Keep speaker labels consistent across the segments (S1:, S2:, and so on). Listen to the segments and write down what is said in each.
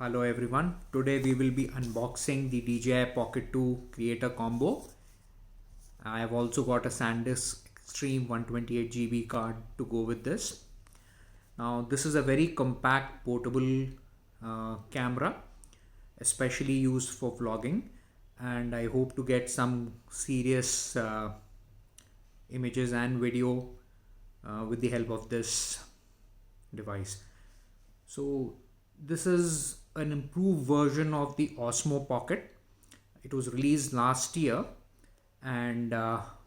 S1: Hello everyone, today we will be unboxing the DJI Pocket 2 Creator Combo. I have also got a SanDisk Extreme 128GB card to go with this. Now this is a very compact portable camera, especially used for vlogging, and I hope to get some serious images and video with the help of this device. So this is an improved version of the Osmo Pocket. It was released last year, and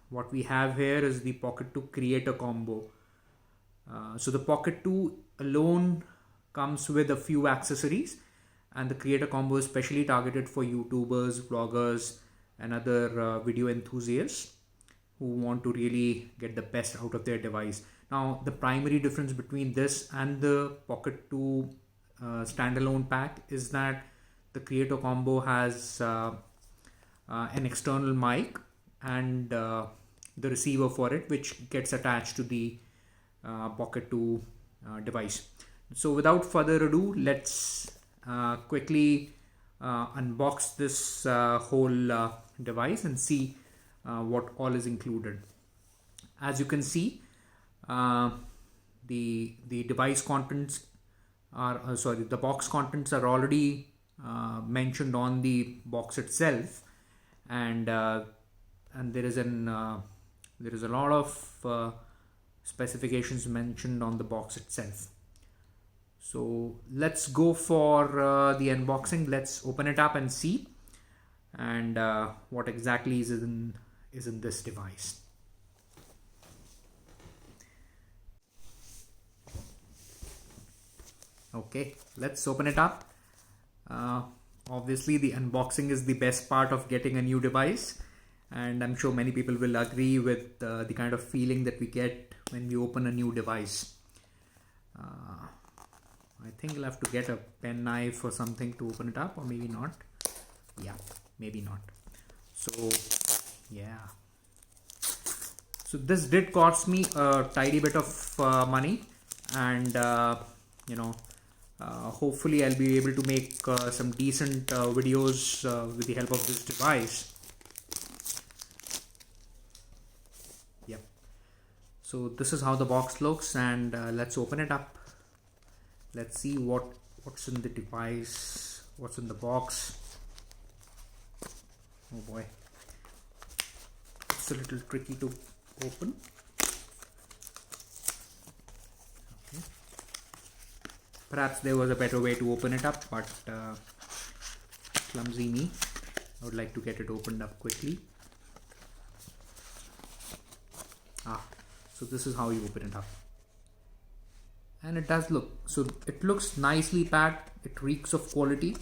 S1: what we have here is the Pocket 2 Creator Combo. So the Pocket 2 alone comes with a few accessories, and the Creator Combo is specially targeted for YouTubers, vloggers, and other video enthusiasts who want to really get the best out of their device. Now, the primary difference between this and the Pocket 2 standalone pack is that the Creator Combo has an external mic and the receiver for it, which gets attached to the Pocket 2 device. So without further ado, let's quickly unbox this whole device and see what all is included. As you can see, the device contents are the box contents are already mentioned on the box itself, and there is a lot of specifications mentioned on the box itself. So let's go for the unboxing. Let's open it up and see and what exactly is in this device. Okay, let's open it up. Obviously the unboxing is the best part of getting a new device, and I'm sure many people will agree with the kind of feeling that we get when we open a new device. I think I'll have to get a pen knife or something to open it up, or maybe not. Yeah, maybe not. So yeah, so this did cost me a tidy bit of money, and hopefully I'll be able to make some decent videos with the help of this device. Yep. So this is how the box looks, and let's open it up. Let's see what's in the device, what's in the box. Oh boy, it's a little tricky to open. Okay. Perhaps there was a better way to open it up, but clumsy me. I would like to get it opened up quickly. So this is how you open it up. And it does look, so it looks nicely packed. It reeks of quality.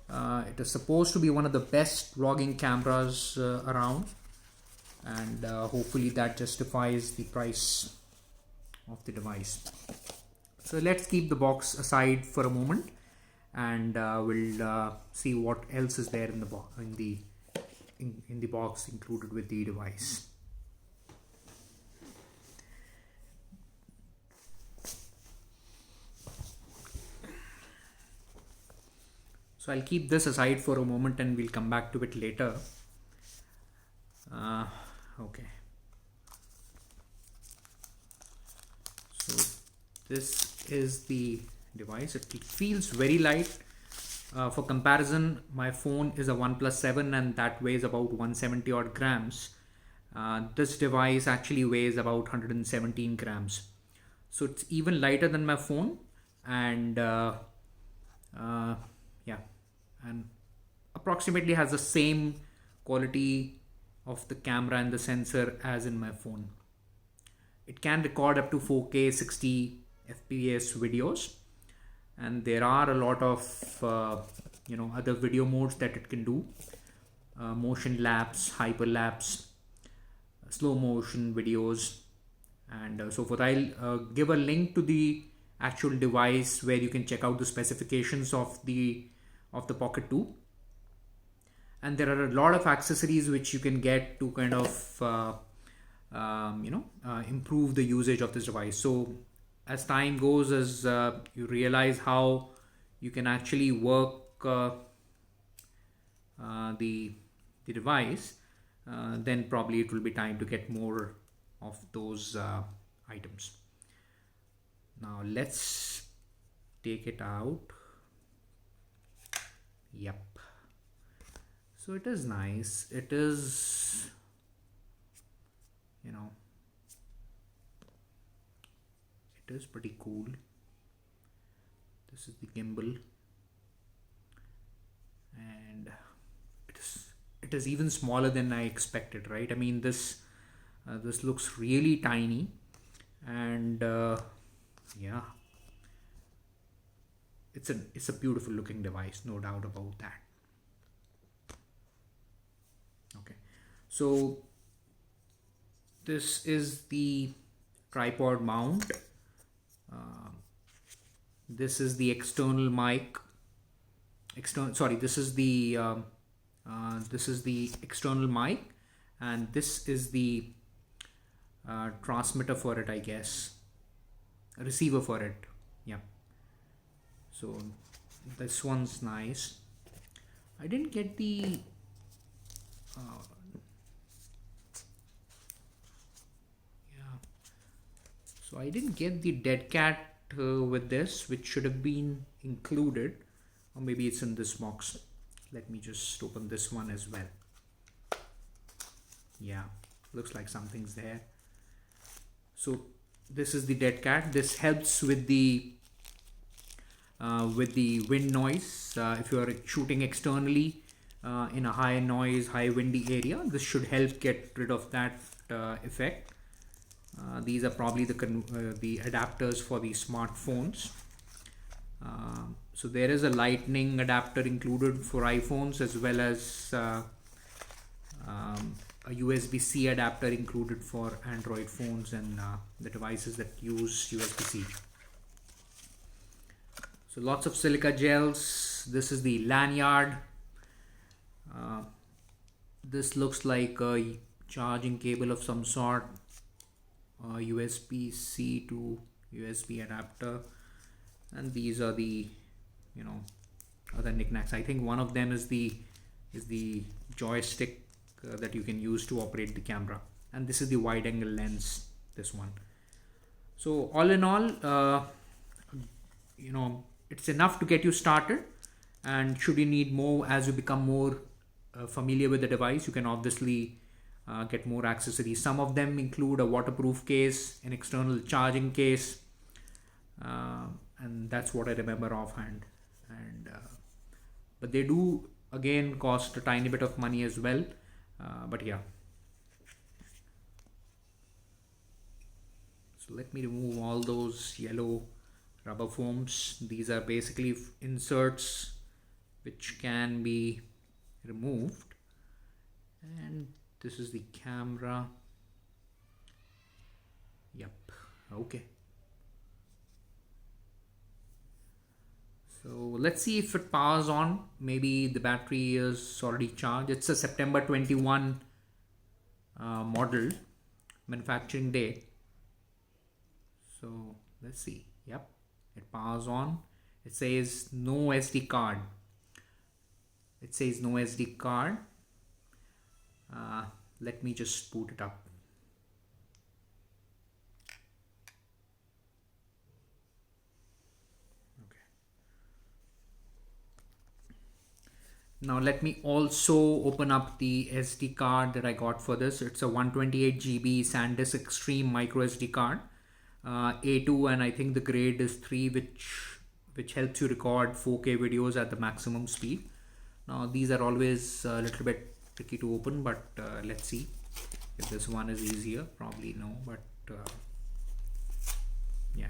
S1: It is supposed to be one of the best vlogging cameras around, and hopefully that justifies the price of the device. So let's keep the box aside for a moment, and we'll see what else is there in the box included with the device. So I'll keep this aside for a moment and we'll come back to it later. Okay. So this is the device. It feels very light. For comparison, my phone is a OnePlus 7 and that weighs about 170 odd grams. This device actually weighs about 117 grams. So it's even lighter than my phone, and yeah, and approximately has the same quality of the camera and the sensor as in my phone. It can record up to 4K 60 FPS videos, and there are a lot of other video modes that it can do. Motion lapse, hyperlapse, slow motion videos, and so forth. I'll give a link to the actual device where you can check out the specifications of the Pocket 2, and there are a lot of accessories which you can get to kind of improve the usage of this device. So as time goes, as you realize how you can actually work the device, then probably it will be time to get more of those items. Now let's take it out. Yep. So it is nice. It is, you know, it is pretty cool. This is the gimbal, and it is even smaller than I expected, right? I mean, this looks really tiny, and yeah, it's a beautiful looking device, no doubt about that. Okay, so this is the tripod mount. This is the external mic. This is the external mic, and this is the transmitter for it, I guess, a receiver for it. Yeah. So this one's nice. I didn't get the so I didn't get the dead cat with this, which should have been included, or maybe it's in this box. Let me just open this one as well. Yeah, looks like something's there. So this is the dead cat. This helps with the wind noise. If you are shooting externally in a high noise, high windy area, this should help get rid of that effect. These are probably the adapters for the smartphones. So there is a lightning adapter included for iPhones, as well as a USB-C adapter included for Android phones and the devices that use USB-C. So lots of silica gels. This is the lanyard. This looks like a charging cable of some sort. USB-C to USB adapter, and these are the other knickknacks. I think one of them is the joystick that you can use to operate the camera, and this is the wide angle lens, this one. So all in all, it's enough to get you started, and should you need more as you become more familiar with the device, you can obviously get more accessories. Some of them include a waterproof case, an external charging case, and that's what I remember offhand. And but they do again cost a tiny bit of money as well. But yeah. So let me remove all those yellow rubber foams. These are basically inserts which can be removed, and this is the camera. Yep. Okay. So let's see if it powers on. Maybe the battery is already charged. It's a September 21 model, manufacturing date. So let's see. Yep, it powers on. It says no SD card. Let me just boot it up. Okay. Now let me also open up the SD card that I got for this. It's a 128 GB SanDisk Extreme micro SD card, A2, and I think the grade is 3, which helps you record 4K videos at the maximum speed. Now these are always a little bit tricky to open, but let's see if this one is easier. Probably no, but yeah.